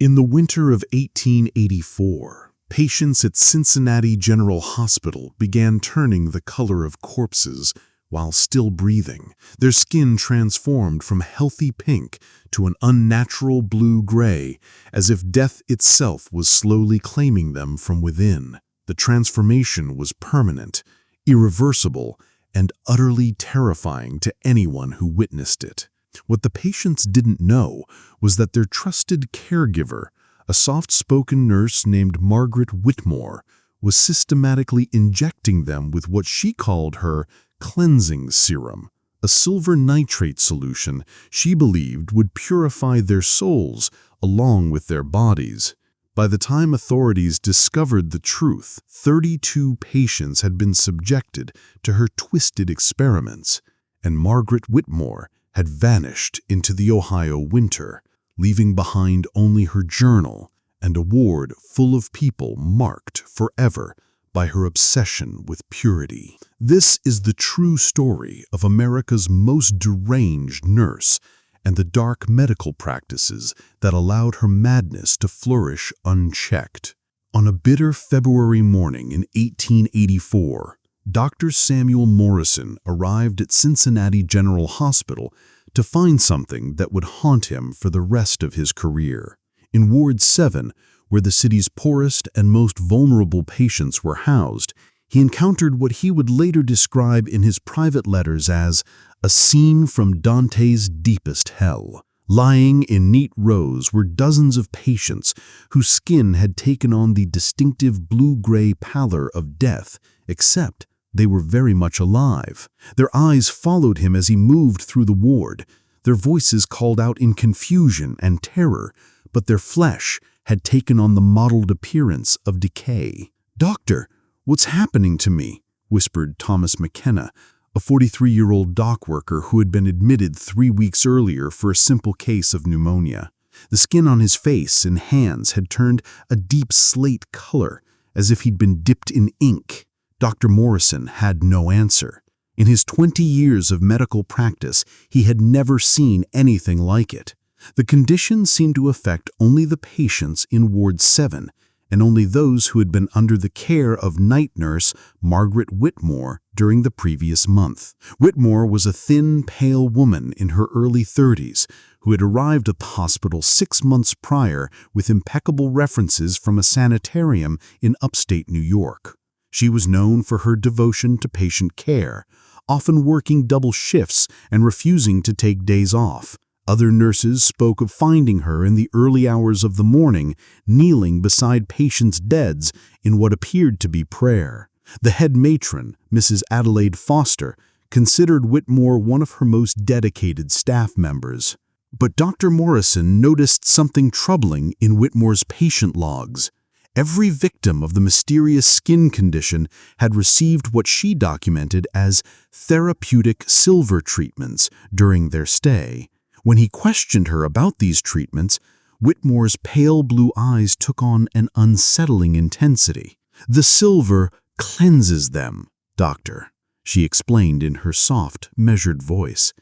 In the winter of 1884, patients at Cincinnati General Hospital began turning the color of corpses while still breathing. Their skin transformed from healthy pink to an unnatural blue-gray, as if death itself was slowly claiming them from within. The transformation was permanent, irreversible, and utterly terrifying to anyone who witnessed it. What the patients didn't know was that their trusted caregiver, a soft-spoken nurse named Margaret Whitmore, was systematically injecting them with what she called her cleansing serum, a silver nitrate solution she believed would purify their souls along with their bodies. By the time authorities discovered the truth, 32 patients had been subjected to her twisted experiments, and Margaret Whitmore had vanished into the Ohio winter, leaving behind only her journal and a ward full of people marked forever by her obsession with purity. This is the true story of America's most deranged nurse and the dark medical practices that allowed her madness to flourish unchecked. On a bitter February morning in 1884, Dr. Samuel Morrison arrived at Cincinnati General Hospital to find something that would haunt him for the rest of his career. In Ward 7, where the city's poorest and most vulnerable patients were housed, he encountered what he would later describe in his private letters as a scene from Dante's deepest hell. Lying in neat rows were dozens of patients whose skin had taken on the distinctive blue-gray pallor of death, except they were very much alive. Their eyes followed him as he moved through the ward. Their voices called out in confusion and terror, but their flesh had taken on the mottled appearance of decay. "Doctor, what's happening to me?" whispered Thomas McKenna, a 43-year-old dock worker who had been admitted 3 weeks earlier for a simple case of pneumonia. The skin on his face and hands had turned a deep slate color, as if he'd been dipped in ink. Dr. Morrison had no answer. In his 20 years of medical practice, he had never seen anything like it. The condition seemed to affect only the patients in Ward 7, and only those who had been under the care of night nurse Margaret Whitmore during the previous month. Whitmore was a thin, pale woman in her early 30s who had arrived at the hospital 6 months prior with impeccable references from a sanitarium in upstate New York. She was known for her devotion to patient care, often working double shifts and refusing to take days off. Other nurses spoke of finding her in the early hours of the morning, kneeling beside patients' beds in what appeared to be prayer. The head matron, Mrs. Adelaide Foster, considered Whitmore one of her most dedicated staff members. But Dr. Morrison noticed something troubling in Whitmore's patient logs. Every victim of the mysterious skin condition had received what she documented as therapeutic silver treatments during their stay. When he questioned her about these treatments, Whitmore's pale blue eyes took on an unsettling intensity. "The silver cleanses them, doctor," she explained in her soft, measured voice.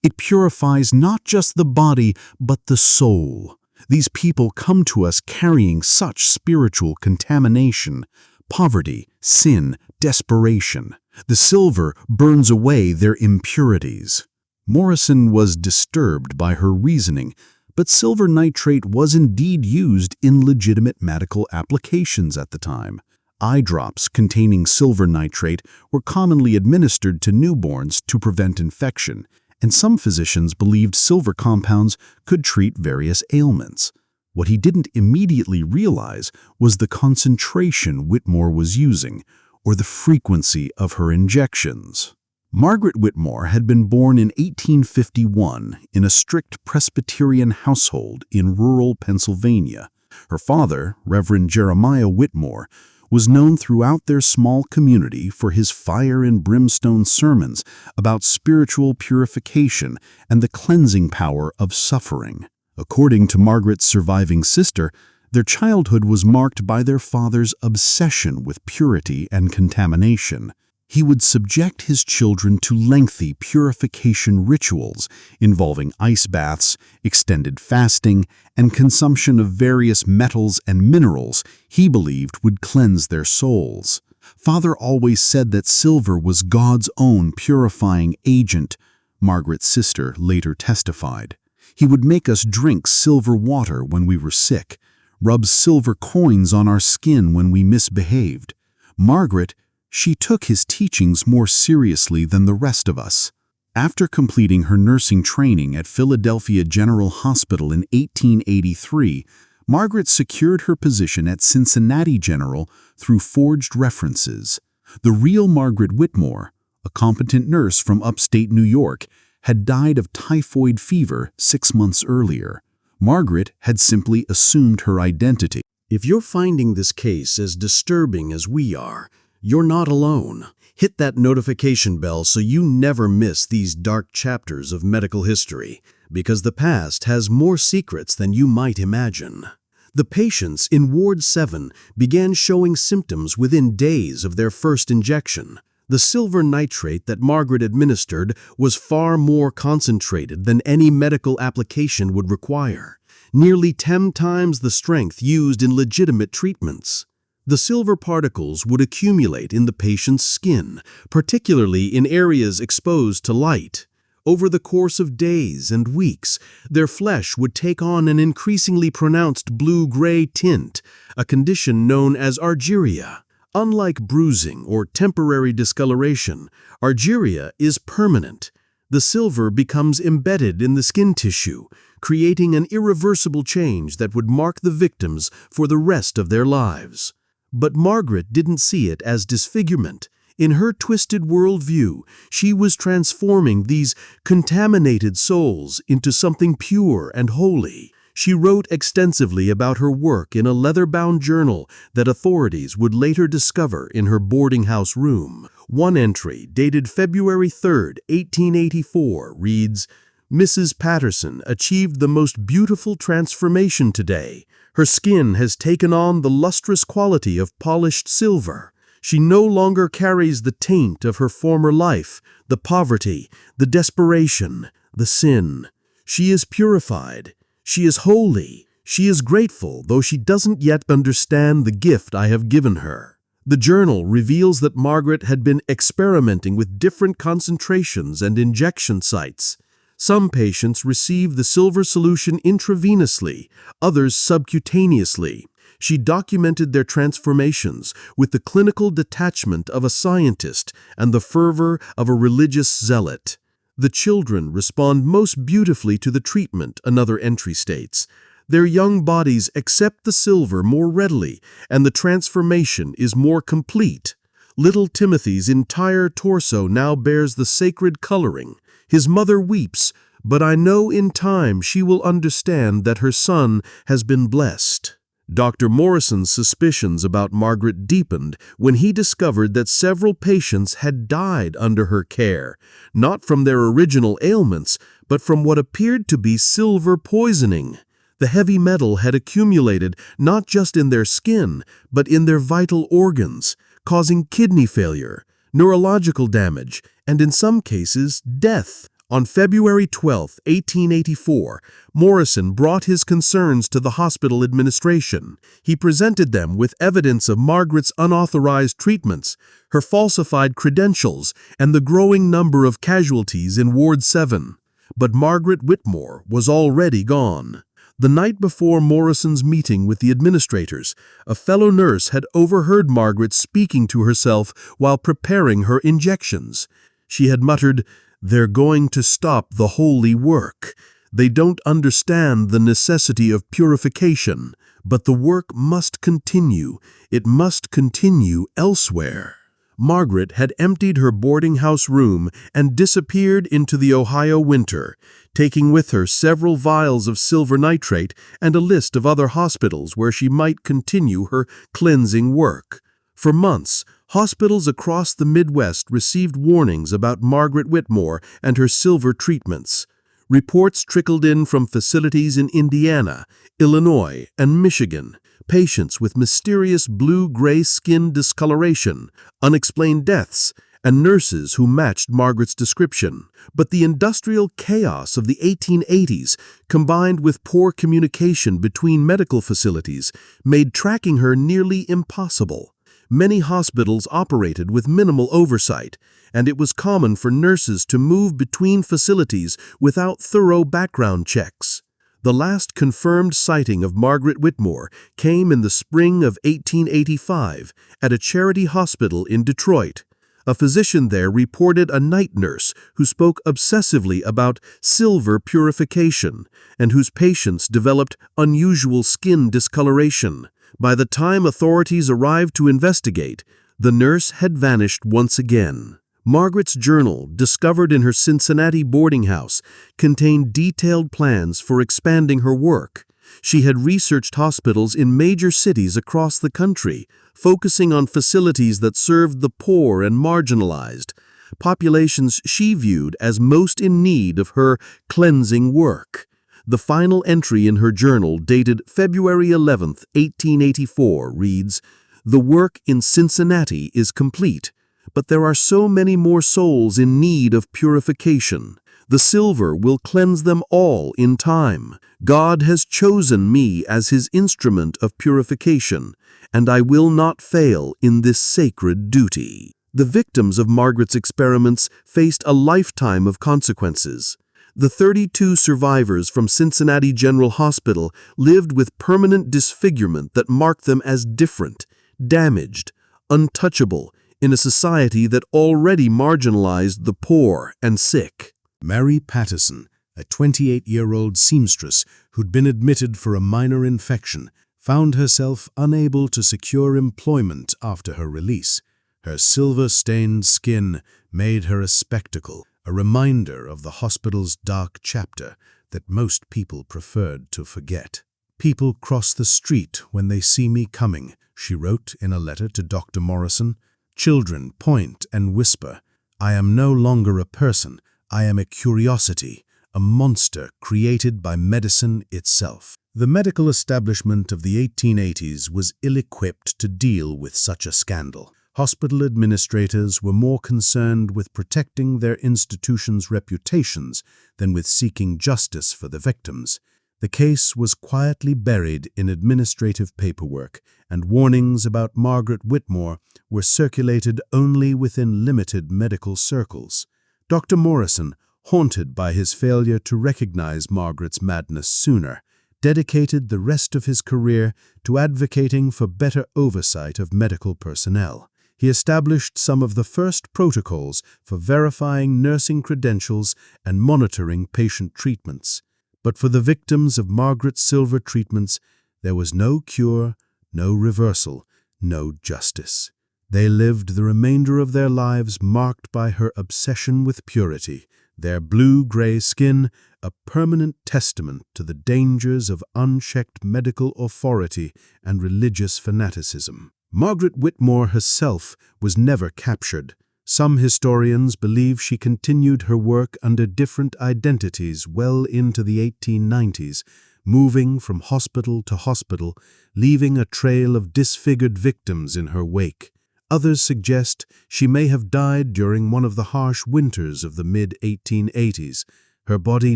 "It purifies not just the body, but the soul. These people come to us carrying such spiritual contamination, poverty, sin, desperation. The silver burns away their impurities." Morrison was disturbed by her reasoning, but silver nitrate was indeed used in legitimate medical applications at the time. Eye drops containing silver nitrate were commonly administered to newborns to prevent infection, and some physicians believed silver compounds could treat various ailments. What he didn't immediately realize was the concentration Whitmore was using, or the frequency of her injections. Margaret Whitmore had been born in 1851 in a strict Presbyterian household in rural Pennsylvania. Her father, Reverend Jeremiah Whitmore, was known throughout their small community for his fire and brimstone sermons about spiritual purification and the cleansing power of suffering. According to Margaret's surviving sister, their childhood was marked by their father's obsession with purity and contamination. He would subject his children to lengthy purification rituals involving ice baths, extended fasting, and consumption of various metals and minerals he believed would cleanse their souls. Father always said that silver was God's own purifying agent, Margaret's sister later testified. He would make us drink silver water when we were sick, rub silver coins on our skin when we misbehaved. Margaret, she took his teachings more seriously than the rest of us. After completing her nursing training at Philadelphia General Hospital in 1883, Margaret secured her position at Cincinnati General through forged references. The real Margaret Whitmore, a competent nurse from upstate New York, had died of typhoid fever 6 months earlier. Margaret had simply assumed her identity. If you're finding this case as disturbing as we are, you're not alone. Hit that notification bell so you never miss these dark chapters of medical history, because the past has more secrets than you might imagine. The patients in Ward 7 began showing symptoms within days of their first injection. The silver nitrate that Margaret administered was far more concentrated than any medical application would require, nearly 10 times the strength used in legitimate treatments. The silver particles would accumulate in the patient's skin, particularly in areas exposed to light. Over the course of days and weeks, their flesh would take on an increasingly pronounced blue-gray tint, a condition known as argyria. Unlike bruising or temporary discoloration, argyria is permanent. The silver becomes embedded in the skin tissue, creating an irreversible change that would mark the victims for the rest of their lives. But Margaret didn't see it as disfigurement. In her twisted worldview, she was transforming these contaminated souls into something pure and holy. She wrote extensively about her work in a leather-bound journal that authorities would later discover in her boarding house room. One entry, dated February 3, 1884, reads, "Mrs. Patterson achieved the most beautiful transformation today. Her skin has taken on the lustrous quality of polished silver. She no longer carries the taint of her former life, the poverty, the desperation, the sin. She is purified. She is holy. She is grateful, though she doesn't yet understand the gift I have given her." The journal reveals that Margaret had been experimenting with different concentrations and injection sites. Some patients received the silver solution intravenously, others subcutaneously. She documented their transformations with the clinical detachment of a scientist and the fervor of a religious zealot. "The children respond most beautifully to the treatment," another entry states. "Their young bodies accept the silver more readily, and the transformation is more complete. Little Timothy's entire torso now bears the sacred coloring. His mother weeps, but I know in time she will understand that her son has been blessed." Dr. Morrison's suspicions about Margaret deepened when he discovered that several patients had died under her care, not from their original ailments, but from what appeared to be silver poisoning. The heavy metal had accumulated not just in their skin, but in their vital organs, causing kidney failure, neurological damage, and in some cases, death. On February 12, 1884, Morrison brought his concerns to the hospital administration. He presented them with evidence of Margaret's unauthorized treatments, her falsified credentials, and the growing number of casualties in Ward 7. But Margaret Whitmore was already gone. The night before Morrison's meeting with the administrators, a fellow nurse had overheard Margaret speaking to herself while preparing her injections. She had muttered, "They're going to stop the holy work. They don't understand the necessity of purification, but the work must continue. It must continue elsewhere." Margaret had emptied her boarding house room and disappeared into the Ohio winter, taking with her several vials of silver nitrate and a list of other hospitals where she might continue her cleansing work. For months, hospitals across the Midwest received warnings about Margaret Whitmore and her silver treatments. Reports trickled in from facilities in Indiana, Illinois, and Michigan. Patients with mysterious blue-gray skin discoloration, unexplained deaths, and nurses who matched Margaret's description. But the industrial chaos of the 1880s, combined with poor communication between medical facilities, made tracking her nearly impossible. Many hospitals operated with minimal oversight, and it was common for nurses to move between facilities without thorough background checks. The last confirmed sighting of Margaret Whitmore came in the spring of 1885 at a charity hospital in Detroit. A physician there reported a night nurse who spoke obsessively about silver purification and whose patients developed unusual skin discoloration. By the time authorities arrived to investigate, the nurse had vanished once again. Margaret's journal, discovered in her Cincinnati boarding house, contained detailed plans for expanding her work. She had researched hospitals in major cities across the country, focusing on facilities that served the poor and marginalized, populations she viewed as most in need of her cleansing work. The final entry in her journal, dated February 11, 1884, reads, "The work in Cincinnati is complete, but there are so many more souls in need of purification. The silver will cleanse them all in time. God has chosen me as his instrument of purification, and I will not fail in this sacred duty." The victims of Margaret's experiments faced a lifetime of consequences. The 32 survivors from Cincinnati General Hospital lived with permanent disfigurement that marked them as different, damaged, untouchable, in a society that already marginalized the poor and sick. Mary Patterson, a 28-year-old seamstress who'd been admitted for a minor infection, found herself unable to secure employment after her release. Her silver-stained skin made her a spectacle, a reminder of the hospital's dark chapter that most people preferred to forget. "People cross the street when they see me coming," she wrote in a letter to Dr. Morrison. "Children point and whisper. I am no longer a person. I am a curiosity, a monster created by medicine itself." The medical establishment of the 1880s was ill-equipped to deal with such a scandal. Hospital administrators were more concerned with protecting their institutions' reputations than with seeking justice for the victims. The case was quietly buried in administrative paperwork, and warnings about Margaret Whitmore were circulated only within limited medical circles. Dr. Morrison, haunted by his failure to recognize Margaret's madness sooner, dedicated the rest of his career to advocating for better oversight of medical personnel. He established some of the first protocols for verifying nursing credentials and monitoring patient treatments. But for the victims of Margaret's silver treatments, there was no cure, no reversal, no justice. They lived the remainder of their lives marked by her obsession with purity, their blue-gray skin a permanent testament to the dangers of unchecked medical authority and religious fanaticism. Margaret Whitmore herself was never captured. Some historians believe she continued her work under different identities well into the 1890s, moving from hospital to hospital, leaving a trail of disfigured victims in her wake. Others suggest she may have died during one of the harsh winters of the mid-1880s, her body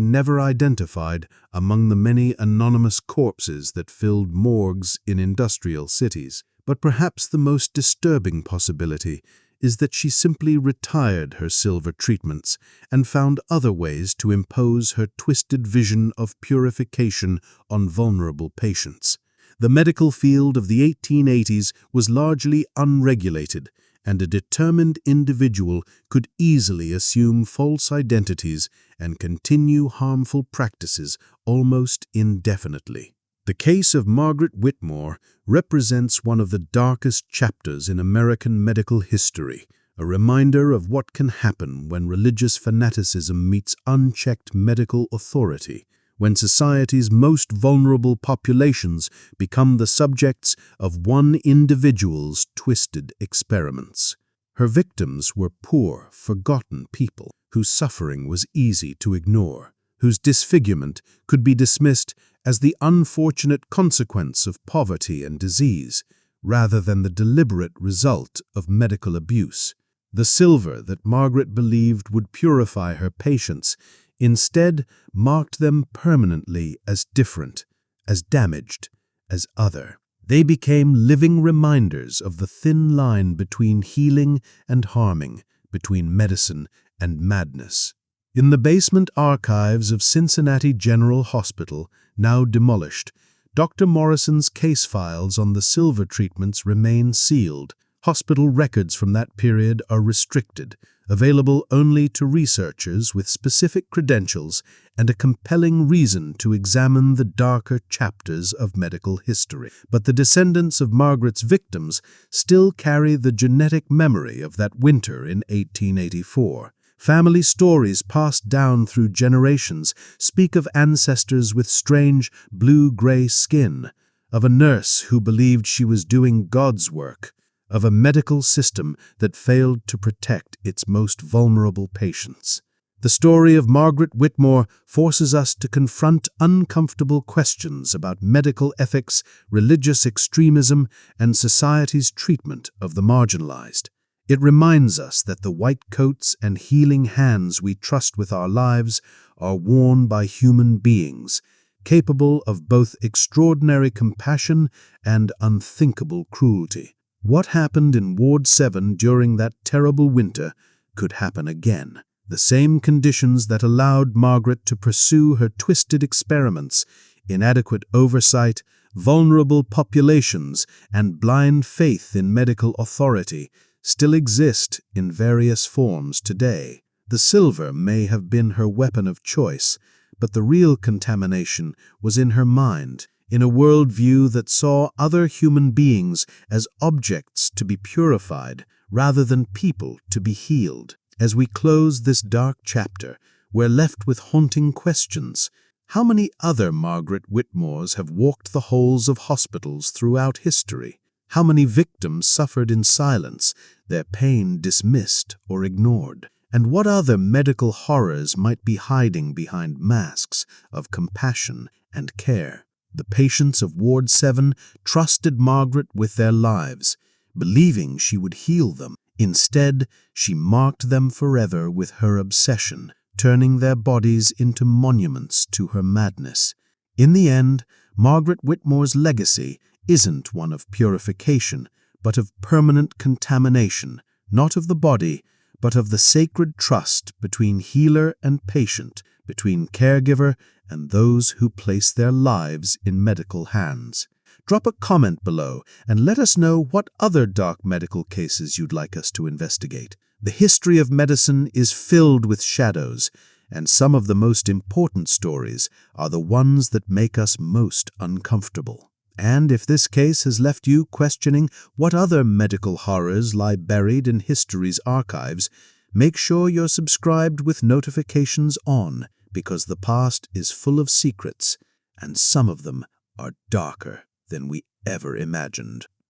never identified among the many anonymous corpses that filled morgues in industrial cities. But perhaps the most disturbing possibility is that she simply retired her silver treatments and found other ways to impose her twisted vision of purification on vulnerable patients. The medical field of the 1880s was largely unregulated, and a determined individual could easily assume false identities and continue harmful practices almost indefinitely. The case of Margaret Whitmore represents one of the darkest chapters in American medical history, a reminder of what can happen when religious fanaticism meets unchecked medical authority, when society's most vulnerable populations become the subjects of one individual's twisted experiments. Her victims were poor, forgotten people whose suffering was easy to ignore, whose disfigurement could be dismissed as the unfortunate consequence of poverty and disease, rather than the deliberate result of medical abuse. The silver that Margaret believed would purify her patients instead marked them permanently as different, as damaged, as other. They became living reminders of the thin line between healing and harming, between medicine and madness. In the basement archives of Cincinnati General Hospital, now demolished, Dr. Morrison's case files on the silver treatments remain sealed. Hospital records from that period are restricted, available only to researchers with specific credentials and a compelling reason to examine the darker chapters of medical history. But the descendants of Margaret's victims still carry the genetic memory of that winter in 1884. Family stories passed down through generations speak of ancestors with strange blue-gray skin, of a nurse who believed she was doing God's work, of a medical system that failed to protect its most vulnerable patients. The story of Margaret Whitmore forces us to confront uncomfortable questions about medical ethics, religious extremism, and society's treatment of the marginalized. It reminds us that the white coats and healing hands we trust with our lives are worn by human beings, capable of both extraordinary compassion and unthinkable cruelty. What happened in Ward 7 during that terrible winter could happen again. The same conditions that allowed Margaret to pursue her twisted experiments, inadequate oversight, vulnerable populations, and blind faith in medical authority, still exist in various forms today. The silver may have been her weapon of choice, but the real contamination was in her mind, in a worldview that saw other human beings as objects to be purified rather than people to be healed. As we close this dark chapter, we're left with haunting questions. How many other Margaret Whitmores have walked the halls of hospitals throughout history? How many victims suffered in silence, their pain dismissed or ignored? And what other medical horrors might be hiding behind masks of compassion and care? The patients of Ward 7 trusted Margaret with their lives, believing she would heal them. Instead, she marked them forever with her obsession, turning their bodies into monuments to her madness. In the end, Margaret Whitmore's legacy isn't one of purification, but of permanent contamination, not of the body, but of the sacred trust between healer and patient, between caregiver and those who place their lives in medical hands. Drop a comment below and let us know what other dark medical cases you'd like us to investigate. The history of medicine is filled with shadows, and some of the most important stories are the ones that make us most uncomfortable. And if this case has left you questioning what other medical horrors lie buried in history's archives, make sure you're subscribed with notifications on, because the past is full of secrets, and some of them are darker than we ever imagined.